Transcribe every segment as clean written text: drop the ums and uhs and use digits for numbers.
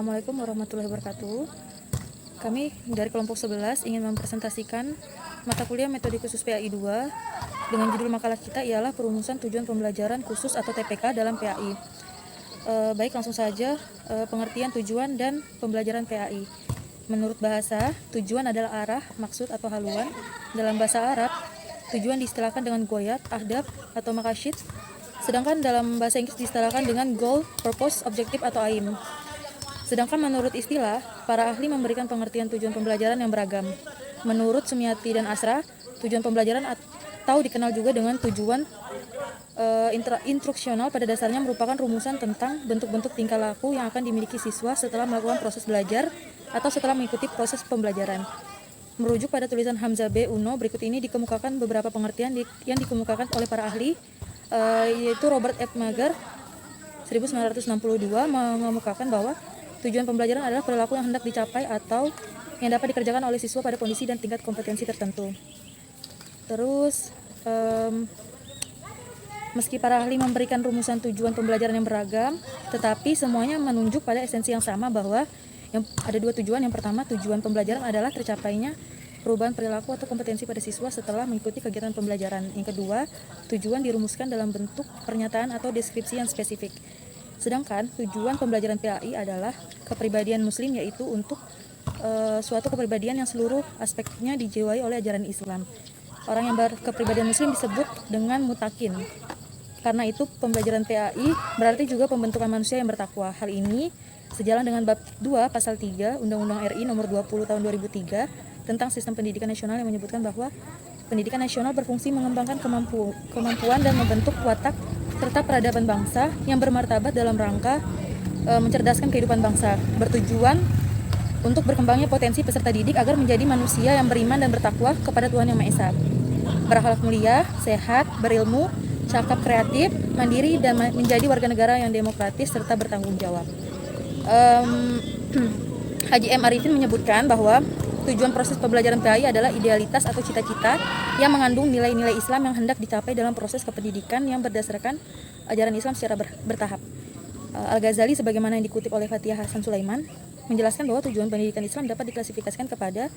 Assalamualaikum warahmatullahi wabarakatuh. Kami dari kelompok 11 ingin mempresentasikan mata kuliah metode khusus PAI 2 dengan judul makalah kita ialah perumusan tujuan pembelajaran khusus atau TPK dalam PAI. Baik, langsung saja pengertian tujuan dan pembelajaran PAI. Menurut bahasa, tujuan adalah arah, maksud atau haluan. Dalam bahasa Arab, tujuan diistilahkan dengan goyat, ahdaf atau maqasid. Sedangkan dalam bahasa Inggris diistilahkan dengan goal, purpose, objective atau aim. Sedangkan menurut istilah, para ahli memberikan pengertian tujuan pembelajaran yang beragam. Menurut Sumiati dan Asra, tujuan pembelajaran atau dikenal juga dengan tujuan instruksional pada dasarnya merupakan rumusan tentang bentuk-bentuk tingkah laku yang akan dimiliki siswa setelah melakukan proses belajar atau setelah mengikuti proses pembelajaran. Merujuk pada tulisan Hamzah B. Uno, berikut ini dikemukakan beberapa pengertian yang dikemukakan oleh para ahli, yaitu Robert F. Mager 1962 mengemukakan bahwa tujuan pembelajaran adalah perilaku yang hendak dicapai atau yang dapat dikerjakan oleh siswa pada kondisi dan tingkat kompetensi tertentu. Terus, meski para ahli memberikan rumusan tujuan pembelajaran yang beragam, tetapi semuanya menunjuk pada esensi yang sama bahwa ada dua tujuan. Yang pertama, tujuan pembelajaran adalah tercapainya perubahan perilaku atau kompetensi pada siswa setelah mengikuti kegiatan pembelajaran. Yang kedua, tujuan dirumuskan dalam bentuk pernyataan atau deskripsi yang spesifik. Sedangkan tujuan pembelajaran PAI adalah kepribadian muslim, yaitu untuk suatu kepribadian yang seluruh aspeknya dijiwai oleh ajaran Islam. Orang yang berkepribadian muslim disebut dengan mutakin. Karena itu pembelajaran PAI berarti juga pembentukan manusia yang bertakwa. Hal ini sejalan dengan bab 2 pasal 3 Undang-Undang RI nomor 20 tahun 2003 tentang sistem pendidikan nasional yang menyebutkan bahwa pendidikan nasional berfungsi mengembangkan kemampuan dan membentuk watak serta peradaban bangsa yang bermartabat dalam rangka mencerdaskan kehidupan bangsa, bertujuan untuk berkembangnya potensi peserta didik agar menjadi manusia yang beriman dan bertakwa kepada Tuhan Yang Maha Esa, berakhlak mulia, sehat, berilmu, cakap, kreatif, mandiri, dan menjadi warga negara yang demokratis serta bertanggung jawab. Haji M. Arifin menyebutkan bahwa tujuan proses pembelajaran PAI adalah idealitas atau cita-cita yang mengandung nilai-nilai Islam yang hendak dicapai dalam proses kependidikan yang berdasarkan ajaran Islam secara bertahap. Al-Ghazali sebagaimana yang dikutip oleh Fathia Hasan Sulaiman menjelaskan bahwa tujuan pendidikan Islam dapat diklasifikasikan kepada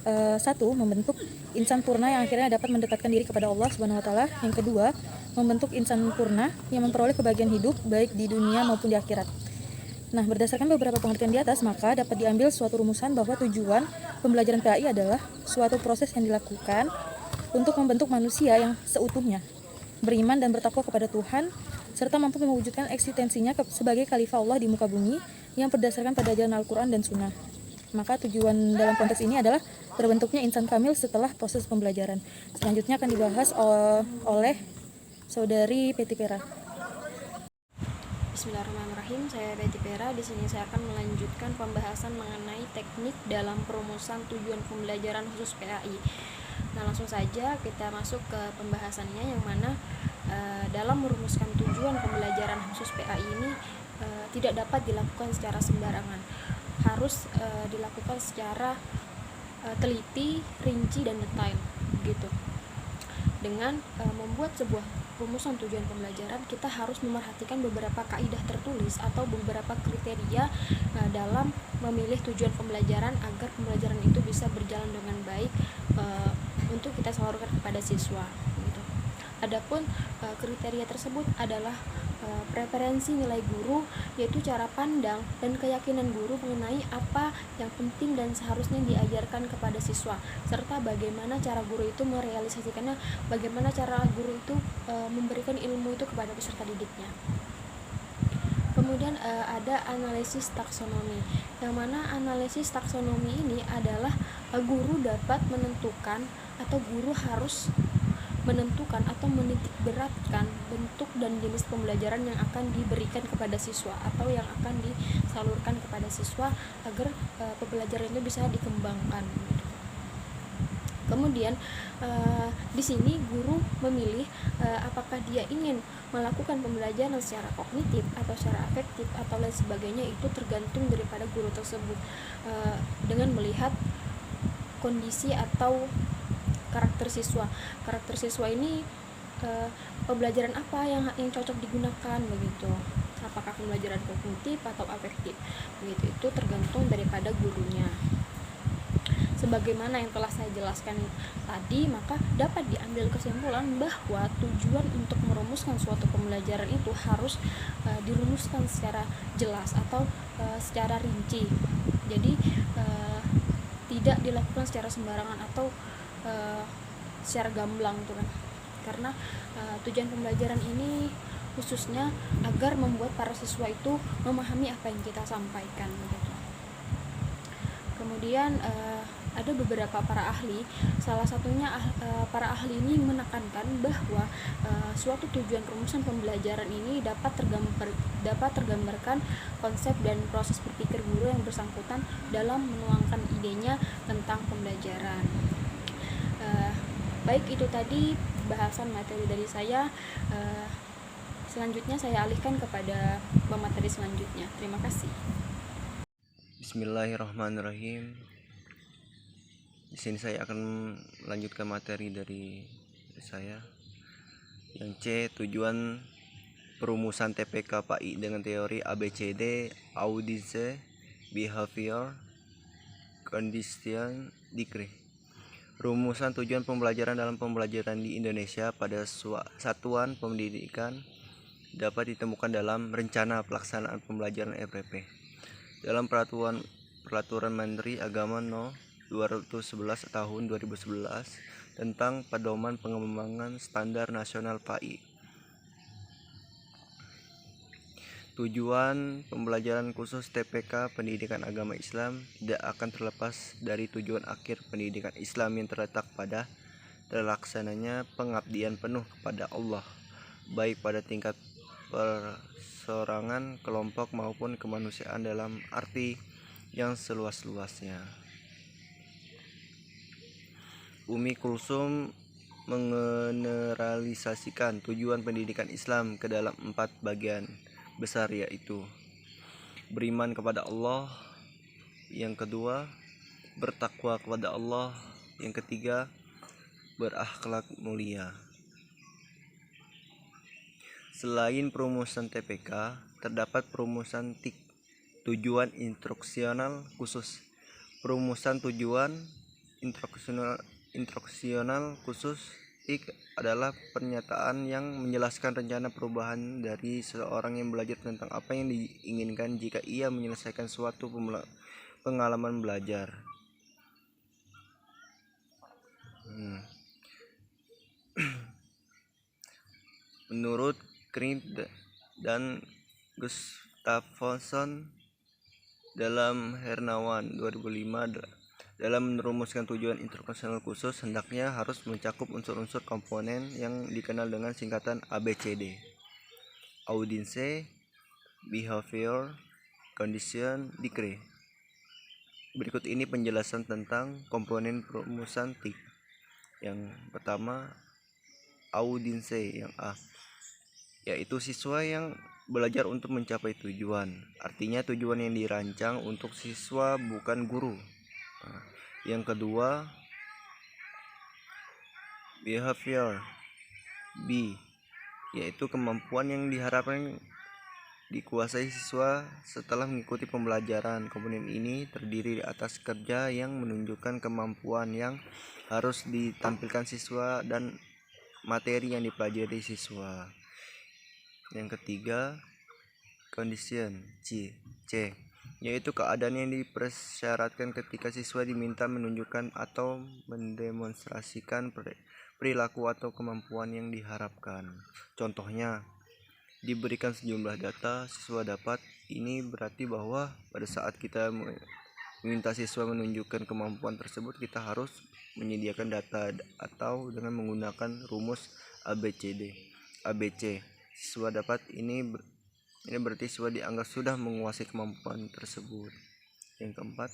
1. Membentuk insan purna yang akhirnya dapat mendekatkan diri kepada Allah Subhanahu wa taala. Yang kedua, membentuk insan purna yang memperoleh kebahagiaan hidup baik di dunia maupun di akhirat. Nah, berdasarkan beberapa pengertian di atas, maka dapat diambil suatu rumusan bahwa tujuan pembelajaran PAI adalah suatu proses yang dilakukan untuk membentuk manusia yang seutuhnya, beriman dan bertakwa kepada Tuhan, serta mampu mewujudkan eksistensinya sebagai khalifah Allah di muka bumi yang berdasarkan pada ajaran Al-Quran dan Sunnah. Maka tujuan dalam konteks ini adalah terbentuknya insan kamil setelah proses pembelajaran. Selanjutnya akan dibahas oleh Saudari Betty Pera. Bismillahirrahmanirrahim. Saya Betty Pera. Di sini saya akan melanjutkan pembahasan mengenai teknik dalam perumusan tujuan pembelajaran khusus PAI. Nah, langsung saja kita masuk ke pembahasannya, yang mana dalam merumuskan tujuan pembelajaran khusus PAI ini tidak dapat dilakukan secara sembarangan. Harus dilakukan secara teliti, rinci, dan detail gitu. Dengan membuat sebuah rumusan tujuan pembelajaran, kita harus memerhatikan beberapa kaidah tertulis atau beberapa kriteria dalam memilih tujuan pembelajaran agar pembelajaran itu bisa berjalan dengan baik untuk kita salurkan kepada siswa gitu. Adapun kriteria tersebut adalah preferensi nilai guru, yaitu cara pandang dan keyakinan guru mengenai apa yang penting dan seharusnya diajarkan kepada siswa, serta bagaimana cara guru itu merealisasikannya, bagaimana cara guru itu memberikan ilmu itu kepada peserta didiknya. Kemudian ada analisis taksonomi, yang mana analisis taksonomi ini adalah guru dapat menentukan atau guru harus menentukan atau menitik beratkan bentuk dan jenis pembelajaran yang akan diberikan kepada siswa atau yang akan disalurkan kepada siswa agar pembelajaran itu bisa dikembangkan. Kemudian di sini guru memilih apakah dia ingin melakukan pembelajaran secara kognitif atau secara afektif atau lain sebagainya. Itu tergantung daripada guru tersebut dengan melihat kondisi atau karakter siswa. Karakter siswa ini pembelajaran apa yang cocok digunakan begitu. Apakah pembelajaran kognitif atau afektif begitu, itu tergantung daripada gurunya. Sebagaimana yang telah saya jelaskan tadi, maka dapat diambil kesimpulan bahwa tujuan untuk merumuskan suatu pembelajaran itu harus dirumuskan secara jelas atau secara rinci. Jadi tidak dilakukan secara sembarangan atau secara gamblang tuh kan. Karena tujuan pembelajaran ini khususnya agar membuat para siswa itu memahami apa yang kita sampaikan gitu. Kemudian ada beberapa para ahli, salah satunya para ahli ini menekankan bahwa suatu tujuan rumusan pembelajaran ini dapat tergambarkan konsep dan proses berpikir guru yang bersangkutan dalam menuangkan idenya tentang pembelajaran. Baik, itu tadi bahasan materi dari saya. Selanjutnya saya alihkan kepada pemateri selanjutnya. Terima kasih. Bismillahirrahmanirrahim. Di sini saya akan melanjutkan materi dari saya. Yang C, tujuan perumusan TPK PAI dengan teori ABCD, Audience, Behavior, Condition, Degree. Rumusan tujuan pembelajaran dalam pembelajaran di Indonesia pada satuan pendidikan dapat ditemukan dalam Rencana Pelaksanaan Pembelajaran RPP. Dalam Peraturan Menteri Agama No. 211 tahun 2011 tentang Pedoman Pengembangan Standar Nasional PAI. Tujuan pembelajaran khusus TPK Pendidikan Agama Islam tidak akan terlepas dari tujuan akhir pendidikan Islam yang terletak pada terlaksananya pengabdian penuh kepada Allah, baik pada tingkat perseorangan, kelompok maupun kemanusiaan dalam arti yang seluas-luasnya. Umi Kulsum mengeneralisasikan tujuan pendidikan Islam ke dalam 4 bagian besar, yaitu beriman kepada Allah, yang kedua bertakwa kepada Allah, yang ketiga berakhlak mulia. Selain perumusan TPK, terdapat perumusan TIK, tujuan instruksional khusus. Perumusan tujuan instruksional khusus TIK adalah pernyataan yang menjelaskan rencana perubahan dari seseorang yang belajar tentang apa yang diinginkan jika ia menyelesaikan suatu pengalaman belajar. Menurut Krieg dan Gustafsson dalam Hernawan 2005, dalam merumuskan tujuan instruksional khusus hendaknya harus mencakup unsur-unsur komponen yang dikenal dengan singkatan ABCD: Audience, Behavior, Condition, Degree. Berikut ini penjelasan tentang komponen perumusan TIK. Yang pertama, Audience, yang A, yaitu siswa yang belajar untuk mencapai tujuan. Artinya tujuan yang dirancang untuk siswa, bukan guru. Yang kedua, Behavior, B, yaitu kemampuan yang diharapkan dikuasai siswa setelah mengikuti pembelajaran. Komponen ini terdiri atas kerja yang menunjukkan kemampuan yang harus ditampilkan siswa dan materi yang dipelajari siswa. Yang ketiga, Condition, C, yaitu keadaan yang dipersyaratkan ketika siswa diminta menunjukkan atau mendemonstrasikan perilaku atau kemampuan yang diharapkan. Contohnya, diberikan sejumlah data, siswa dapat. Ini berarti bahwa pada saat kita meminta siswa menunjukkan kemampuan tersebut, kita harus menyediakan data atau dengan menggunakan rumus ABC. Siswa dapat ini berarti siswa dianggap sudah menguasai kemampuan tersebut. Yang keempat,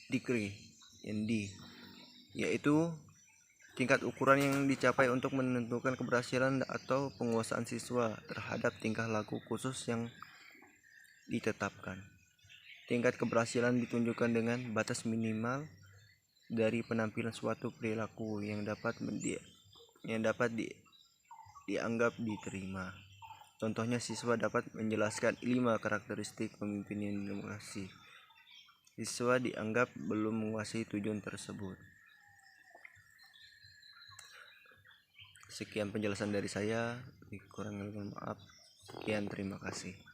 Degree, yang D, yaitu tingkat ukuran yang dicapai untuk menentukan keberhasilan atau penguasaan siswa terhadap tingkah laku khusus yang ditetapkan. Tingkat keberhasilan ditunjukkan dengan batas minimal dari penampilan suatu perilaku yang dapat yang dapat dianggap diterima. Contohnya, siswa dapat menjelaskan 5 karakteristik pemimpin yang demokrasi. Siswa dianggap belum menguasai tujuan tersebut. Sekian penjelasan dari saya, kurang lebih maaf. Sekian, terima kasih.